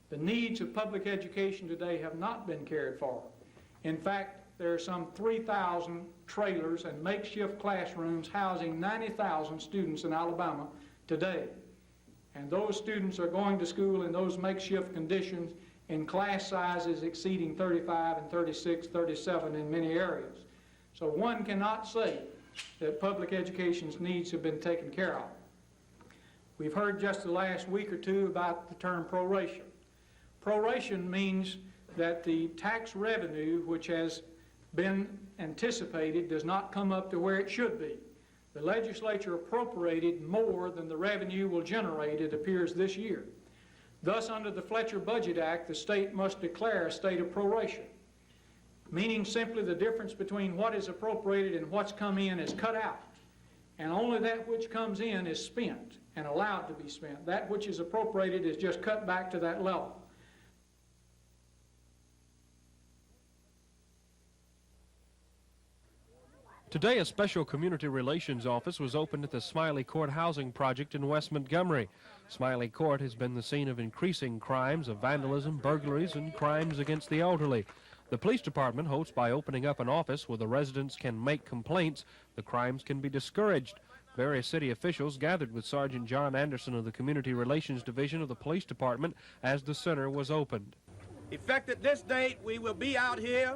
The needs of public education today have not been cared for. In fact, there are some 3,000 trailers and makeshift classrooms housing 90,000 students in Alabama today. And those students are going to school in those makeshift conditions in class sizes exceeding 35 and 36, 37 in many areas. So one cannot say that public education's needs have been taken care of. We've heard just the last week or two about the term proration. Proration means that the tax revenue which has been anticipated does not come up to where it should be. The legislature appropriated more than the revenue will generate, it appears, this year. Thus, under the Fletcher Budget Act, the state must declare a state of proration, meaning simply the difference between what is appropriated and what's come in is cut out, and only that which comes in is spent and allowed to be spent. That which is appropriated is just cut back to that level. Today, a special community relations office was opened at the Smiley Court housing project in West Montgomery. Smiley Court has been the scene of increasing crimes of vandalism, burglaries, and crimes against the elderly. The police department hopes by opening up an office where the residents can make complaints, the crimes can be discouraged. Various city officials gathered with Sergeant John Anderson of the Community Relations Division of the Police Department as the center was opened. Effective this date, we will be out here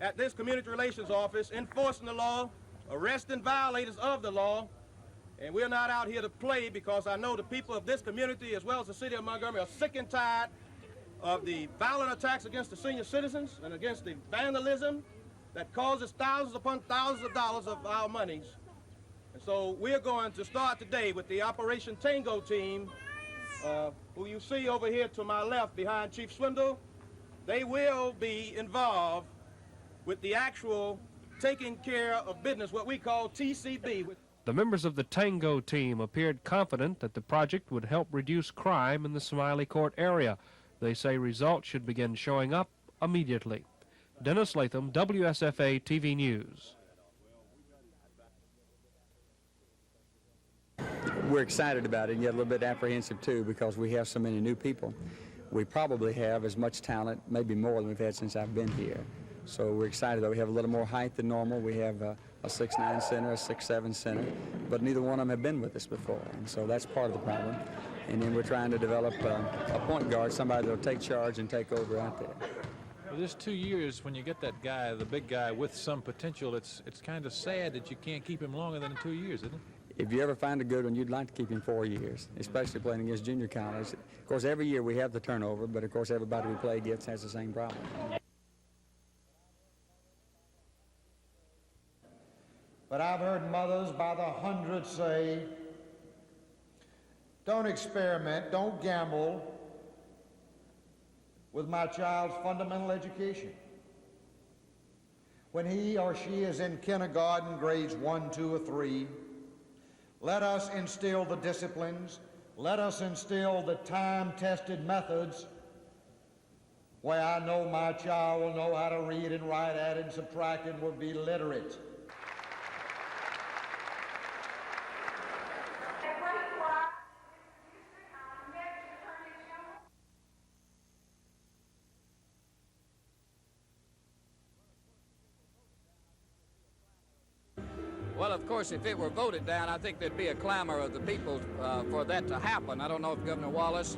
at this Community Relations Office enforcing the law, arresting violators of the law, and we're not out here to play because I know the people of this community as well as the city of Montgomery are sick and tired of the violent attacks against the senior citizens and against the vandalism that causes thousands upon thousands of dollars of our monies. And so we're going to start today with the Operation Tango team, who you see over here to my left behind Chief Swindle. They will be involved with the actual taking care of business, what we call TCB. The members of the Tango team appeared confident that the project would help reduce crime in the Smiley Court area. They say results should begin showing up immediately. Dennis Latham, WSFA TV News. We're excited about it and yet a little bit apprehensive too because we have so many new people. We probably have as much talent, maybe more than we've had since I've been here. So we're excited that we have a little more height than normal. We have a 6'9" center, a 6'7" center, but neither one of them have been with us before, and so that's part of the problem. And then we're trying to develop a point guard, somebody that'll take charge and take over out there. Well, this 2 years, when you get that guy, the big guy with some potential, it's kind of sad that you can't keep him longer than 2 years, isn't it? If you ever find a good one, you'd like to keep him 4 years, especially playing against junior college. Of course, every year we have the turnover, but of course everybody we play against has the same problem. But I've heard mothers by the hundreds say, don't experiment, don't gamble with my child's fundamental education. When he or she is in kindergarten, grades 1, 2, or 3, let us instill the disciplines, let us instill the time-tested methods where I know my child will know how to read and write, add and subtract, and will be literate. Well, of course, if it were voted down, I think there'd be a clamor of the people for that to happen. I don't know if Governor Wallace,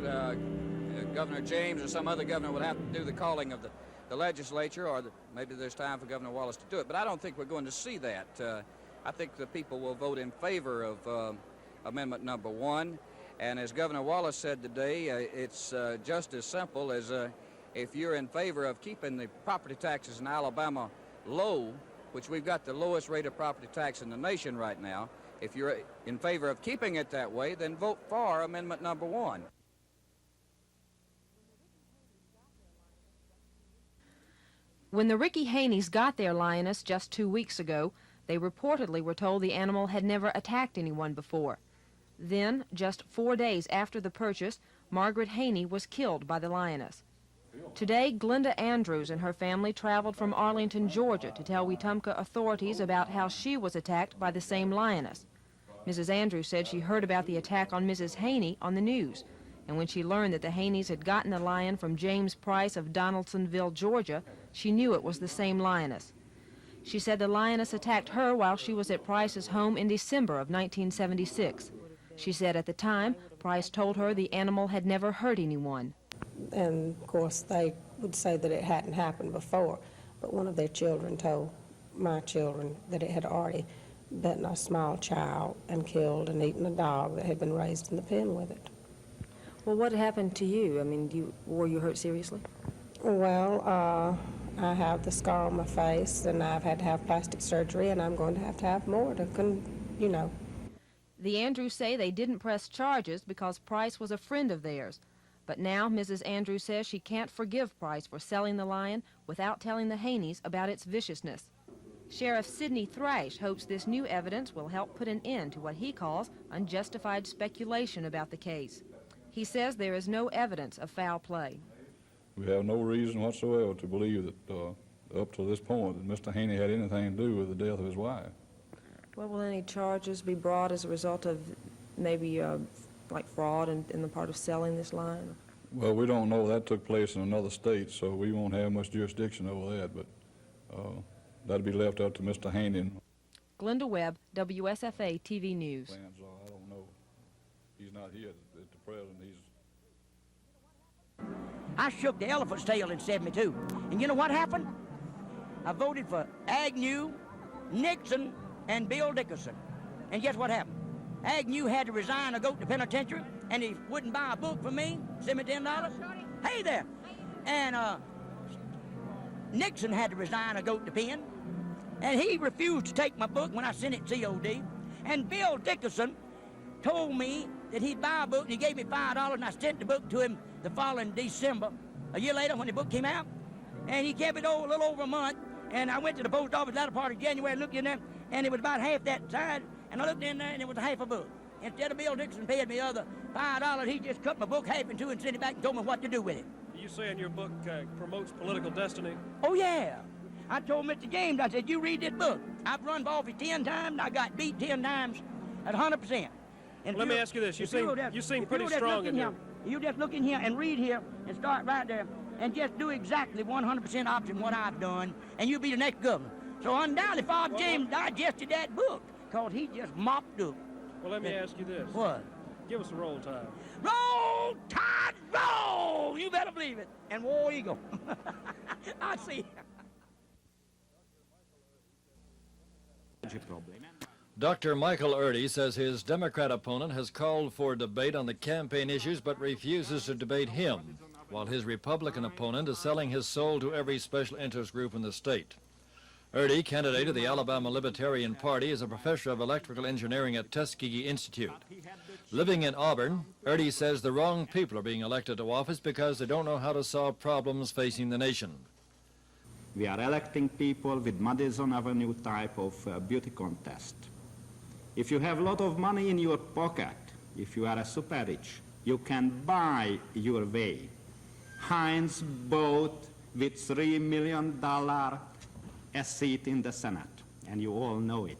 Governor James, or some other governor would have to do the calling of the legislature, or maybe there's time for Governor Wallace to do it. But I don't think we're going to see that. I think the people will vote in favor of Amendment Number 1. And as Governor Wallace said today, it's just as simple as if you're in favor of keeping the property taxes in Alabama low, which we've got the lowest rate of property tax in the nation right now. If you're in favor of keeping it that way, then vote for Amendment Number 1. When the Ricky Haneys got their lioness just 2 weeks ago, they reportedly were told the animal had never attacked anyone before. Then, just 4 days after the purchase, Margaret Haney was killed by the lioness. Today, Glenda Andrews and her family traveled from Arlington, Georgia to tell Wetumpka authorities about how she was attacked by the same lioness. Mrs. Andrews said she heard about the attack on Mrs. Haney on the news. and when she learned that the Haneys had gotten the lion from James Price of Donaldsonville, Georgia, she knew it was the same lioness. She said the lioness attacked her while she was at Price's home in December of 1976. She said at the time, Price told her the animal had never hurt anyone. And of course they would say that it hadn't happened before, but one of their children told my children that it had already bitten a small child and killed and eaten a dog that had been raised in the pen with it. Well, what happened to you? I mean, were you hurt seriously? Well, I have the scar on my face, and I've had to have plastic surgery, and I'm going to have more to, you know. The Andrews say they didn't press charges because Price was a friend of theirs. But now Mrs. Andrews says she can't forgive Price for selling the lion without telling the Haneys about its viciousness. Sheriff Sidney Thrash hopes this new evidence will help put an end to what he calls unjustified speculation about the case. He says there is no evidence of foul play. We have no reason whatsoever to believe that up to this point that Mr. Haney had anything to do with the death of his wife. Well, will any charges be brought as a result of maybe like fraud in the part of selling this lion? Well, we don't know. That took place in another state, so we won't have much jurisdiction over that, but that'll be left up to Mr. Haney. Glenda Webb, WSFA TV News. Plans are, I don't know. He's not here at the present. I shook the elephant's tail in '72, and you know what happened? I voted for Agnew, Nixon, and Bill Dickerson. And guess what happened? Agnew had to resign or go to the penitentiary, and he wouldn't buy a book from me, send me $10. Hey there! And Nixon had to resign or go to the pen, and he refused to take my book when I sent it COD. And Bill Dickerson told me that he'd buy a book, and he gave me $5, and I sent the book to him the following December, a year later when the book came out. And he kept it a little over a month, and I went to the post office latter part of January and looked in there, and it was about half that size, and I looked in there, and it was a half a book. Instead of Bill Dixon paying me the other $5, he just cut my book half in two and sent it back and told me what to do with it. You saying your book promotes political destiny? Oh, yeah. I told Mr. James, I said, you read this book. I've run for office 10 times, and I got beat 10 times at 100%. And Let me ask you this. You seem pretty strong in here. You just look in here and read here and start right there and just do exactly 100% opposite what I've done, and you'll be the next governor. So undoubtedly, Bob James digested that book because he just mopped up. Well, let me ask you this. What? Give us a roll tide. Roll, Tide, roll! You better believe it. And War Eagle. I see. Dr. Michael Erdy says his Democrat opponent has called for debate on the campaign issues but refuses to debate him, while his Republican opponent is selling his soul to every special interest group in the state. Erdy, candidate of the Alabama Libertarian Party, is a professor of electrical engineering at Tuskegee Institute. Living in Auburn, Erdy says the wrong people are being elected to office because they don't know how to solve problems facing the nation. We are electing people with Madison Avenue type of beauty contest. If you have a lot of money in your pocket, if you are a super rich, you can buy your way. Heinz bought with $3 million a seat in the Senate, and you all know it.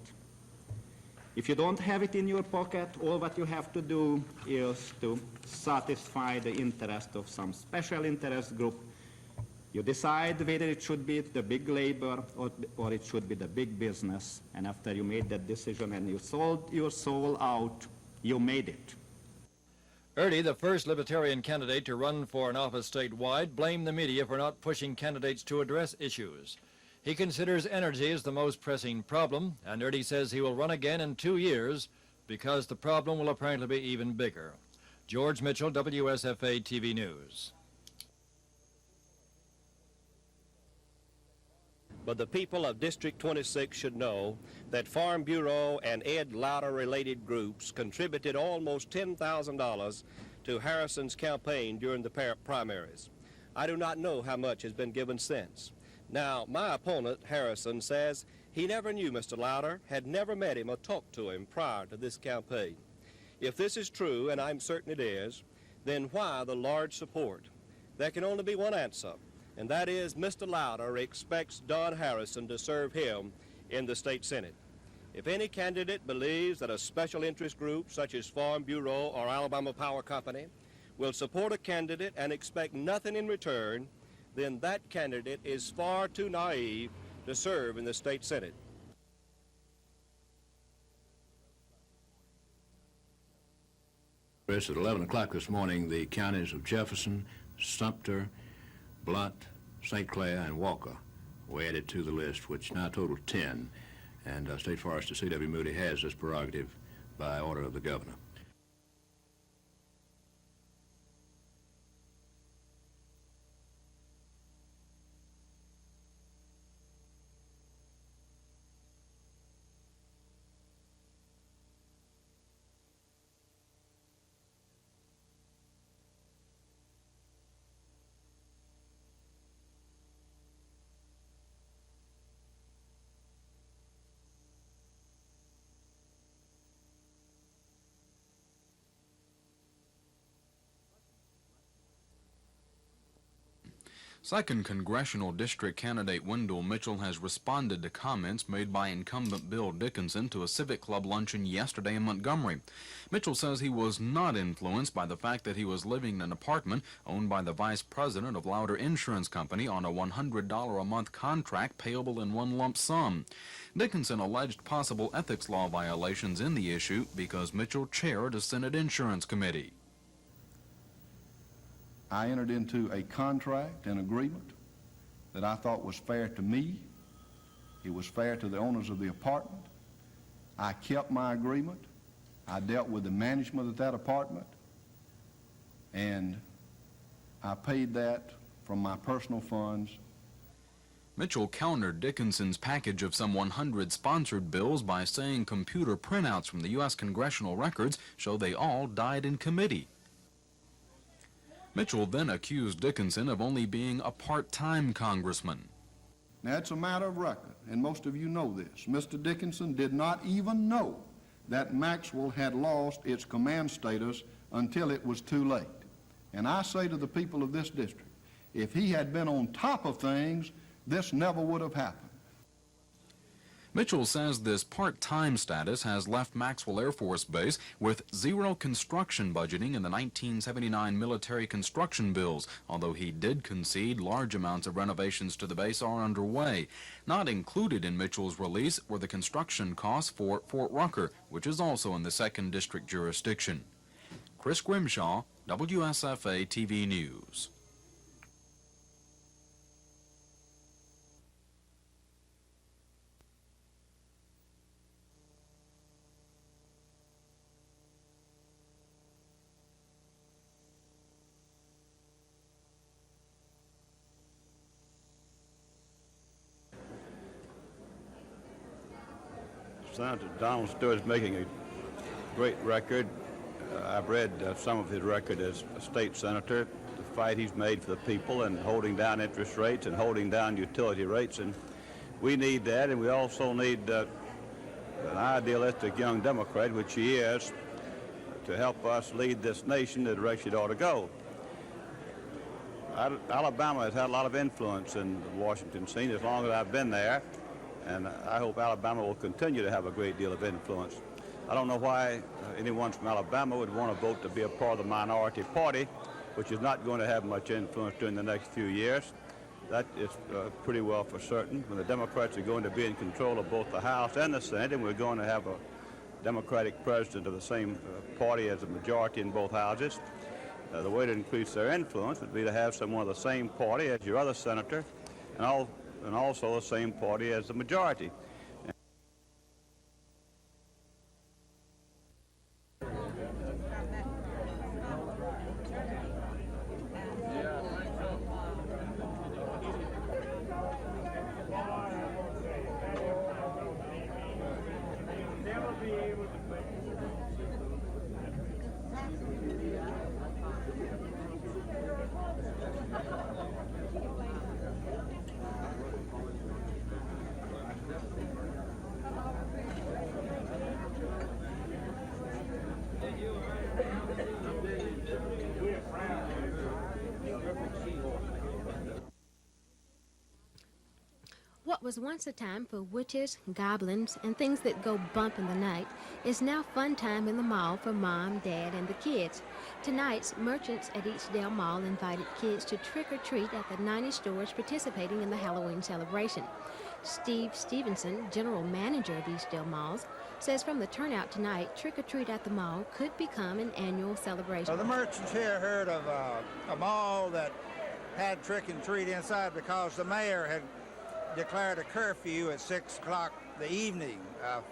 If you don't have it in your pocket, all what you have to do is to satisfy the interest of some special interest group. You decide whether it should be the big labor or it should be the big business. And after you made that decision and you sold your soul out, you made it. Erdy, the first Libertarian candidate to run for an office statewide, blamed the media for not pushing candidates to address issues. He considers energy as the most pressing problem, and Erdy says he will run again in 2 years because the problem will apparently be even bigger. George Mitchell, WSFA TV News. But the people of District 26 should know that Farm Bureau and Ed Lauder-related groups contributed almost $10,000 to Harrison's campaign during the primaries. I do not know how much has been given since. Now, my opponent, Harrison, says he never knew Mr. Lauder, had never met him or talked to him prior to this campaign. If this is true, and I'm certain it is, then why the large support? There can only be one answer, and that is Mr. Lauder expects Don Harrison to serve him in the state Senate. If any candidate believes that a special interest group such as Farm Bureau or Alabama Power Company will support a candidate and expect nothing in return, then that candidate is far too naive to serve in the state Senate. At 11 o'clock this morning, the counties of Jefferson, Sumter, Blount, St. Clair, and Walker were added to the list, which now totals 10. And State Forester C.W. Moody has this prerogative by order of the governor. Second Congressional District candidate Wendell Mitchell has responded to comments made by incumbent Bill Dickinson to a Civic Club luncheon yesterday in Montgomery. Mitchell says he was not influenced by the fact that he was living in an apartment owned by the vice president of Louder Insurance Company on a $100 a month contract payable in one lump sum. Dickinson alleged possible ethics law violations in the issue because Mitchell chaired a Senate Insurance Committee. I entered into a contract, an agreement that I thought was fair to me. It was fair to the owners of the apartment. I kept my agreement. I dealt with the management of that apartment, and I paid that from my personal funds. Mitchell countered Dickinson's package of some 100 sponsored bills by saying computer printouts from the U.S. congressional records show they all died in committee. Mitchell then accused Dickinson of only being a part-time congressman. Now, it's a matter of record, and most of you know this. Mr. Dickinson did not even know that Maxwell had lost its command status until it was too late. And I say to the people of this district, if he had been on top of things, this never would have happened. Mitchell says this part-time status has left Maxwell Air Force Base with zero construction budgeting in the 1979 military construction bills, although he did concede large amounts of renovations to the base are underway. Not included in Mitchell's release were the construction costs for Fort Rucker, which is also in the 2nd District jurisdiction. Chris Grimshaw, WSFA TV News. Senator Donald Stewart is making a great record. I've read some of his record as a state senator, the fight he's made for the people and holding down interest rates and holding down utility rates. And we need that, and we also need an idealistic young Democrat, which he is, to help us lead this nation the direction it ought to go. Alabama has had a lot of influence in the Washington scene as long as I've been there. And I hope Alabama will continue to have a great deal of influence. I don't know why anyone from Alabama would want to vote to be a part of the minority party, which is not going to have much influence during the next few years. That is pretty well for certain. When the Democrats are going to be in control of both the House and the Senate, and we're going to have a Democratic president of the same party as a majority in both houses, the way to increase their influence would be to have someone of the same party as your other senator, and also the same party as the majority. What was once a time for witches, goblins, and things that go bump in the night is now fun time in the mall for Mom, Dad, and the kids. Tonight, merchants at Eastdale Mall invited kids to trick-or-treat at the 90 stores participating in the Halloween celebration. Steve Stevenson, general manager of Eastdale Malls, says from the turnout tonight, trick-or-treat at the mall could become an annual celebration. The merchants here heard of a mall that had trick-and-treat inside because the mayor had declared a curfew at 6 o'clock the evening of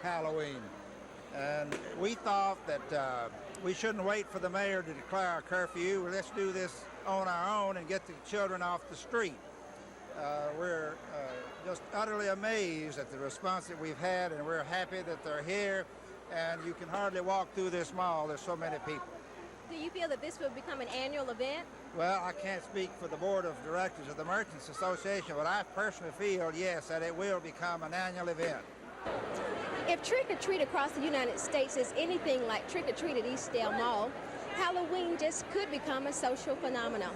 Halloween. And we thought that we shouldn't wait for the mayor to declare a curfew. Let's do this on our own and get the children off the street. We're just utterly amazed at the response that we've had, and we're happy that they're here. And you can hardly walk through this mall. There's so many people. Do you feel that this will become an annual event? Well, I can't speak for the board of directors of the Merchants Association, but I personally feel, yes, that it will become an annual event. If trick-or-treat across the United States is anything like trick-or-treat at Eastdale Mall, Halloween just could become a social phenomenon.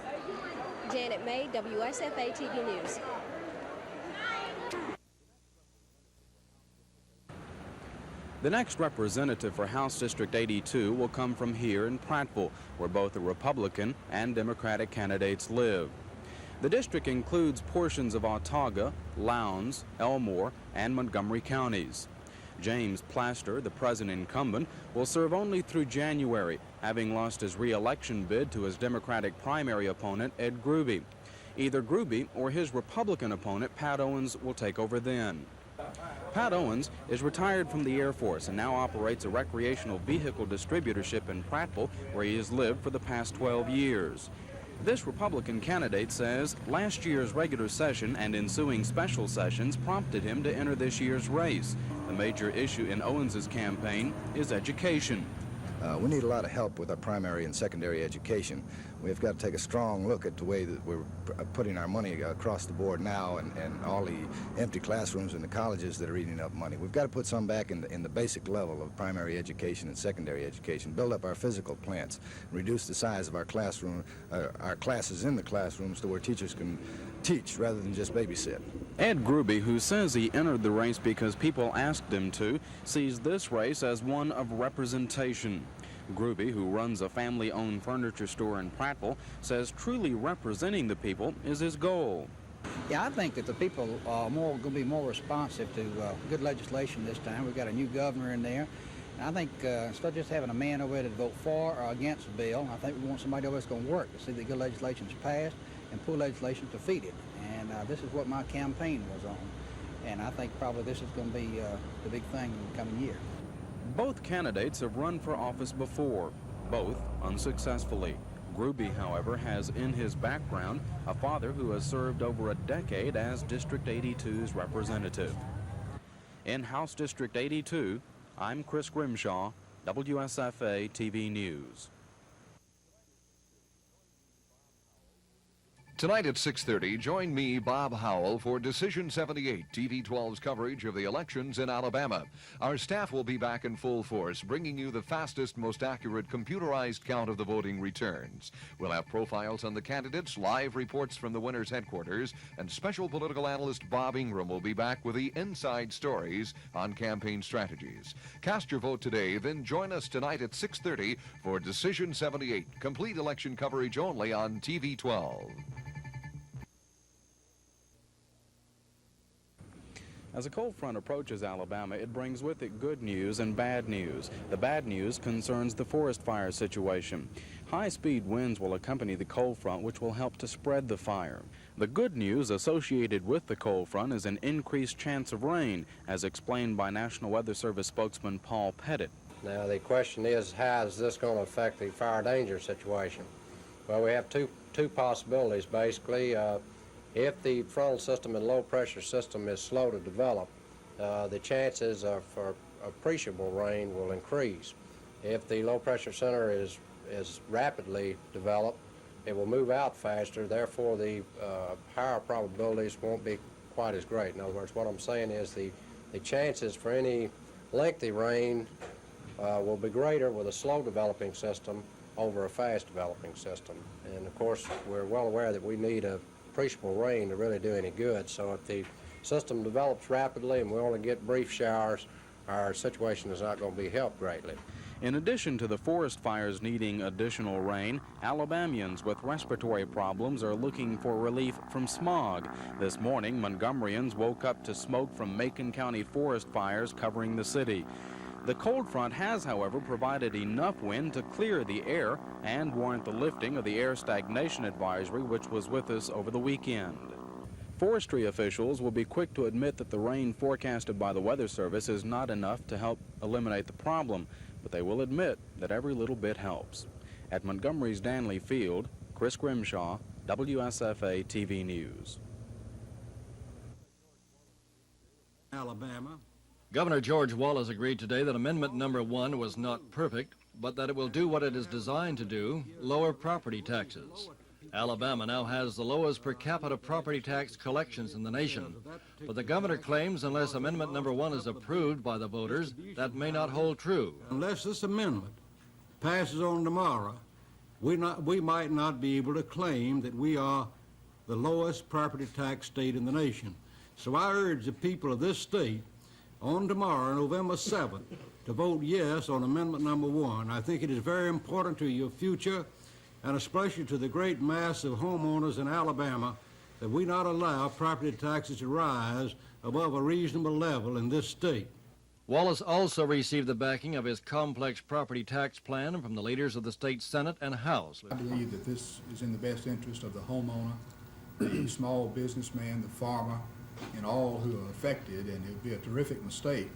Janet May, WSFA TV News. The next representative for House District 82 will come from here in Prattville, where both the Republican and Democratic candidates live. The district includes portions of Autauga, Lowndes, Elmore, and Montgomery counties. James Plaster, the present incumbent, will serve only through January, having lost his re-election bid to his Democratic primary opponent, Ed Gruby. Either Gruby or his Republican opponent, Pat Owens, will take over then. Pat Owens is retired from the Air Force and now operates a recreational vehicle distributorship in Prattville, where he has lived for the past 12 years. This Republican candidate says last year's regular session and ensuing special sessions prompted him to enter this year's race. The major issue in Owens's campaign is education. We need a lot of help with our primary and secondary education. We've got to take a strong look at the way that we're putting our money across the board now, and all the empty classrooms in the colleges that are eating up money. We've got to put some back in the basic level of primary education and secondary education, build up our physical plants, reduce the size of our classroom, our classes in the classrooms to where teachers can teach rather than just babysit. Ed Gruby, who says he entered the race because people asked him to, sees this race as one of representation. Gruby, who runs a family-owned furniture store in Prattville, says truly representing the people is his goal. Yeah, I think that the people are going to be more responsive to good legislation this time. We've got a new governor in there. And I think instead of just having a man over there to vote for or against the bill, I think we want somebody over there that's going to work to see that good legislation is passed and poor legislation defeated. And this is what my campaign was on. And I think probably this is going to be the big thing in the coming year. Both candidates have run for office before, both unsuccessfully. Gruby, however, has in his background a father who has served over a decade as District 82's representative. In House District 82, I'm Chris Grimshaw, WSFA TV News. Tonight at 6:30, join me, Bob Howell, for Decision 78, TV 12's coverage of the elections in Alabama. Our staff will be back in full force, bringing you the fastest, most accurate computerized count of the voting returns. We'll have profiles on the candidates, live reports from the winner's headquarters, and special political analyst Bob Ingram will be back with the inside stories on campaign strategies. Cast your vote today, then join us tonight at 6:30 for Decision 78, complete election coverage only on TV 12. As a cold front approaches Alabama, it brings with it good news and bad news. The bad news concerns the forest fire situation. High-speed winds will accompany the cold front, which will help to spread the fire. The good news associated with the cold front is an increased chance of rain, as explained by National Weather Service spokesman Paul Pettit. Now, the question is, how is this going to affect the fire danger situation? Well, we have two possibilities, basically. If the frontal system and low pressure system is slow to develop, the chances for appreciable rain will increase. If the low pressure center is rapidly developed, it will move out faster, therefore the higher probabilities won't be quite as great. In other words, what I'm saying is the chances for any lengthy rain will be greater with a slow developing system over a fast developing system. And of course, we're well aware that we need a appreciable rain to really do any good. So if the system develops rapidly and we only get brief showers, our situation is not going to be helped greatly. In addition to the forest fires needing additional rain, Alabamians with respiratory problems are looking for relief from smog. This morning, Montgomeryans woke up to smoke from Macon County forest fires covering the city. The cold front has, however, provided enough wind to clear the air and warrant the lifting of the air stagnation advisory, which was with us over the weekend. Forestry officials will be quick to admit that the rain forecasted by the Weather Service is not enough to help eliminate the problem, but they will admit that every little bit helps. At Montgomery's Danley Field, Chris Grimshaw, WSFA TV News. Alabama. Governor George Wallace agreed today that Amendment Number 1 was not perfect, but that it will do what it is designed to do, lower property taxes. Alabama now has the lowest per capita property tax collections in the nation, but the governor claims unless Amendment Number 1 is approved by the voters, that may not hold true. Unless this amendment passes on tomorrow, we might not be able to claim that we are the lowest property tax state in the nation. So I urge the people of this state on tomorrow, November 7th, to vote yes on Amendment Number 1. I think it is very important to your future, and especially to the great mass of homeowners in Alabama, that we not allow property taxes to rise above a reasonable level in this state. Wallace also received the backing of his complex property tax plan from the leaders of the state Senate and House. I believe that this is in the best interest of the homeowner, the small businessman, the farmer, and all who are affected, and it would be a terrific mistake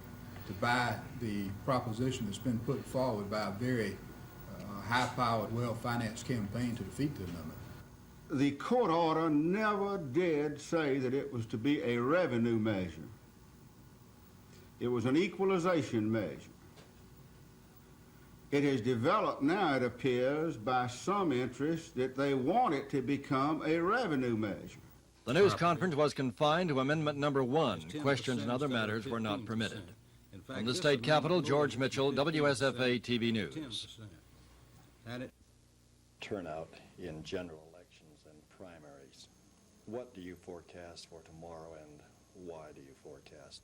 to buy the proposition that's been put forward by a very high-powered, well-financed campaign to defeat the amendment. The court order never did say that it was to be a revenue measure. It was an equalization measure. It has developed now, it appears, by some interest that they want it to become a revenue measure. The news conference was confined to Amendment Number 1. Questions and other matters were not permitted. From the state capitol, George Mitchell, WSFA TV News. Turnout in general elections and primaries. What do you forecast for tomorrow, and why do you forecast?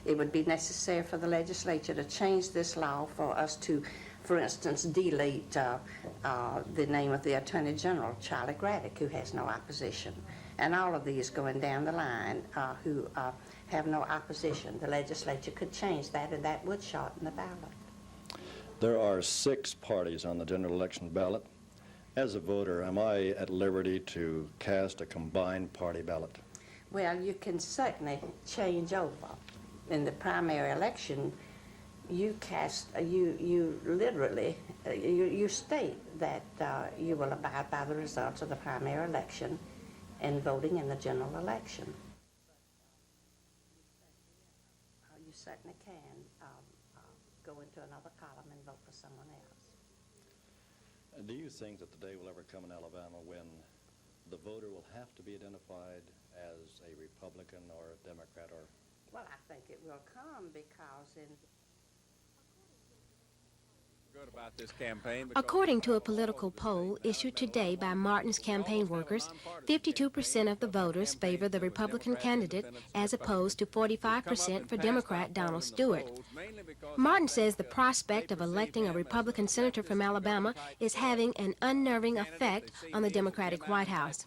It would be necessary for the legislature to change this law for us to, for instance, delete the name of the Attorney General, Charlie Graddick, who has no opposition. And all of these going down the line who have no opposition. The legislature could change that, and that would shorten the ballot. There are 6 parties on the general election ballot. As a voter, am I at liberty to cast a combined party ballot? Well, you can certainly change over. In the primary election, you cast, you literally, you state that you will abide by the results of the primary election in voting in the general election. You certainly can go into another column and vote for someone else. Do you think that the day will ever come in Alabama when the voter will have to be identified as a Republican or a Democrat or? Well, I think it will come because in about this campaign. According to a political poll issued today by Martin's campaign workers, 52% of the voters favor the Republican candidate as opposed to 45% for Democrat Donald Stewart. Martin says the prospect of electing a Republican senator from Alabama is having an unnerving effect on the Democratic White House.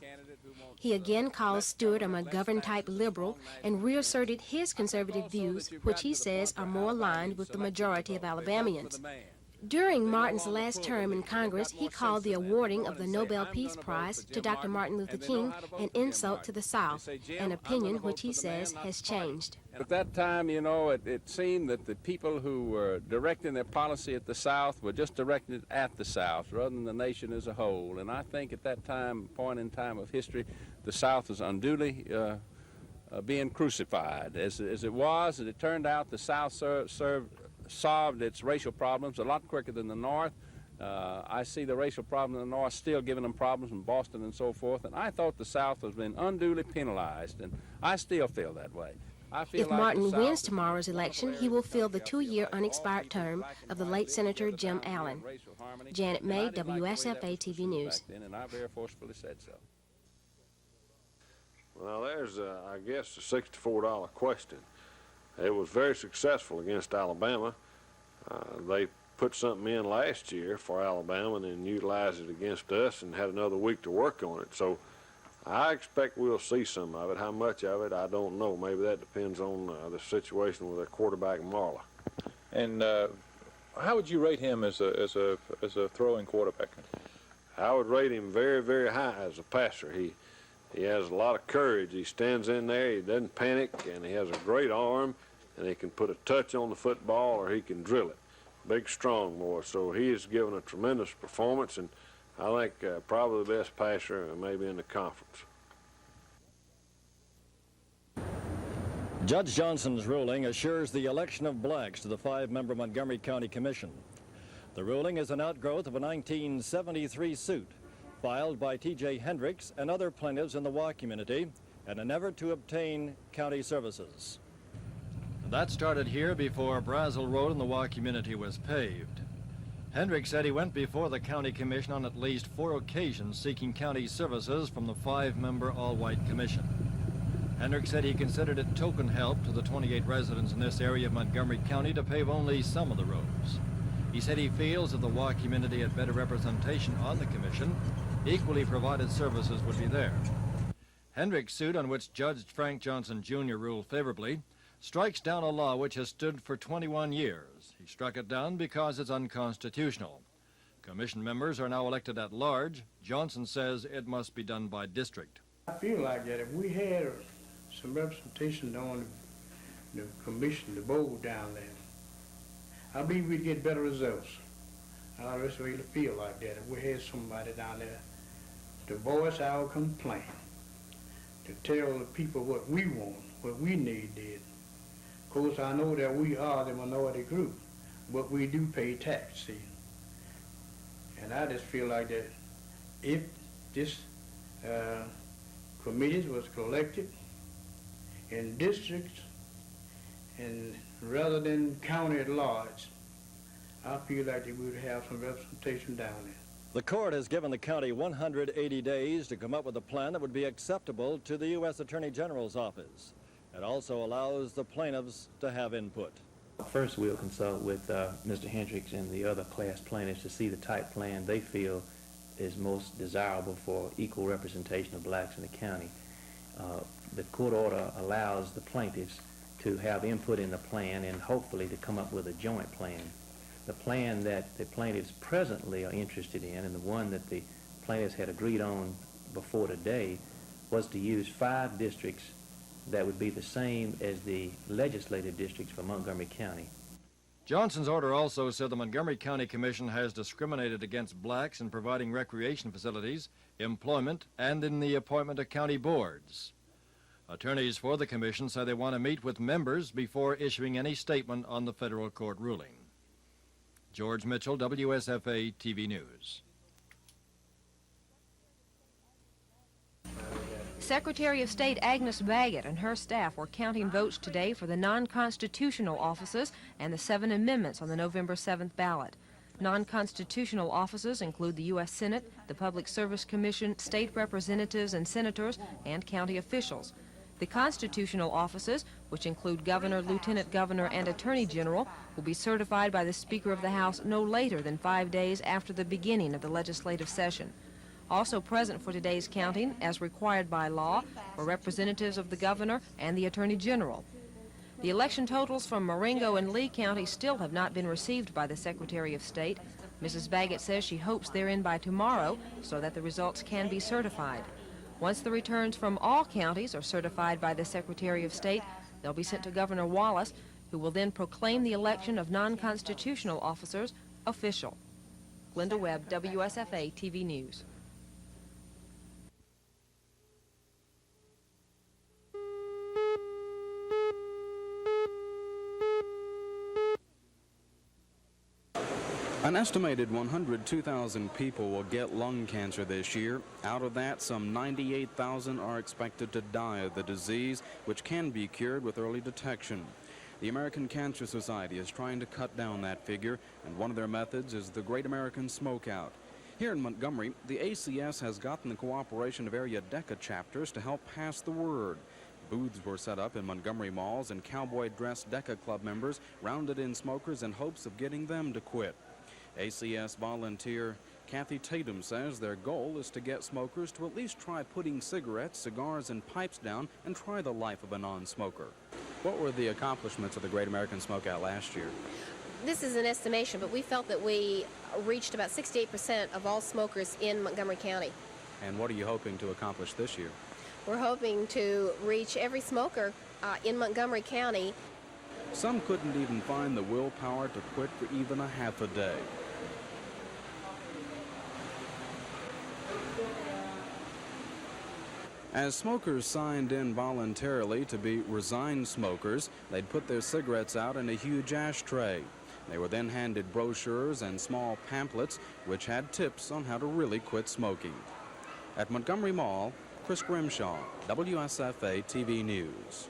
He again calls Stewart a McGovern-type liberal and reasserted his conservative views, which he says are more aligned with the majority of Alabamians. During Martin's last term in Congress, he called the awarding of the Nobel Peace Prize to Dr. Martin Luther King an insult to the South, an opinion which he says has changed. At that time, you know, it seemed that the people who were directing their policy at the South were just directing it at the South rather than the nation as a whole. And I think at that time, point in time of history, the South was unduly being crucified. As it was, and it turned out the South solved its racial problems a lot quicker than the North. I see the racial problem in the North still giving them problems in Boston and so forth, and I thought the South was being unduly penalized, and I still feel that way. If Martin wins tomorrow's election, he will fill the 2-year unexpired term of the late Senator Jim Allen. Janet May, WSFA TV News. And I very forcefully said so. Well, there's, I guess, a $64 question. It was very successful against Alabama. They put something in last year for Alabama and then utilized it against us and had another week to work on it. So I expect we'll see some of it. How much of it, I don't know. Maybe that depends on the situation with their quarterback, Marla. And how would you rate him as a throwing quarterback? I would rate him very, very high as a passer. He has a lot of courage. He stands in there, he doesn't panic, and he has a great arm, and he can put a touch on the football or he can drill it. Big, strong boy. So he has given a tremendous performance, and I think probably the best passer maybe in the conference. Judge Johnson's ruling assures the election of blacks to the 5-member Montgomery County Commission. The ruling is an outgrowth of a 1973 suit filed by T.J. Hendricks and other plaintiffs in the WA community in an effort to obtain county services. That started here before Brazel Road in the WA community was paved. Hendricks said he went before the county commission on at least 4 occasions seeking county services from the 5-member all-white commission. Hendricks said he considered it token help to the 28 residents in this area of Montgomery County to pave only some of the roads. He said he feels if the WA community had better representation on the commission, equally provided services would be there. Hendricks' suit, on which Judge Frank Johnson Jr. ruled favorably, strikes down a law which has stood for 21 years. He struck it down because it's unconstitutional. Commission members are now elected at large. Johnson says it must be done by district. I feel like that if we had some representation on the commission, the board down there, I believe we'd get better results. I just really feel like that if we had somebody down there to voice our complaint, to tell the people what we want, what we need did. Of course, I know that we are the minority group, but we do pay tax, see. And I just feel like that if this committee was collected in districts and rather than county at large, I feel like that we would have some representation down there. The court has given the county 180 days to come up with a plan that would be acceptable to the U.S. Attorney General's office. It also allows the plaintiffs to have input. First, we'll consult with Mr. Hendricks and the other class plaintiffs to see the type plan they feel is most desirable for equal representation of blacks in the county. The court order allows the plaintiffs to have input in the plan and hopefully to come up with a joint plan. The plan that the plaintiffs presently are interested in, and the one that the plaintiffs had agreed on before today, was to use 5 districts that would be the same as the legislative districts for Montgomery County. Johnson's order also said the Montgomery County Commission has discriminated against blacks in providing recreation facilities, employment, and in the appointment of county boards. Attorneys for the commission say they want to meet with members before issuing any statement on the federal court ruling. George Mitchell, WSFA TV News. Secretary of State Agnes Baggett and her staff were counting votes today for the non-constitutional offices and the 7 amendments on the November 7th ballot. Non-constitutional offices include the U.S. Senate, the Public Service Commission, state representatives and senators, and county officials. The constitutional offices, which include governor, lieutenant governor, and attorney general, will be certified by the Speaker of the House no later than 5 days after the beginning of the legislative session. Also present for today's counting, as required by law, were representatives of the governor and the attorney general. The election totals from Marengo and Lee counties still have not been received by the Secretary of State. Mrs. Baggett says she hopes they're in by tomorrow so that the results can be certified. Once the returns from all counties are certified by the Secretary of State, they'll be sent to Governor Wallace, who will then proclaim the election of non-constitutional officers official. Glenda Webb, WSFA TV News. An estimated 102,000 people will get lung cancer this year. Out of that, some 98,000 are expected to die of the disease, which can be cured with early detection. The American Cancer Society is trying to cut down that figure, and one of their methods is the Great American Smokeout. Here in Montgomery, the ACS has gotten the cooperation of area DECA chapters to help pass the word. Booths were set up in Montgomery malls, and cowboy-dressed DECA club members rounded in smokers in hopes of getting them to quit. ACS volunteer Kathy Tatum says their goal is to get smokers to at least try putting cigarettes, cigars, and pipes down and try the life of a non-smoker. What were the accomplishments of the Great American Smokeout last year? This is an estimation, but we felt that we reached about 68% of all smokers in Montgomery County. And what are you hoping to accomplish this year? We're hoping to reach every smoker in Montgomery County. Some couldn't even find the willpower to quit for even a half a day. As smokers signed in voluntarily to be resigned smokers, they'd put their cigarettes out in a huge ashtray. They were then handed brochures and small pamphlets which had tips on how to really quit smoking. At Montgomery Mall, Chris Grimshaw, WSFA TV News.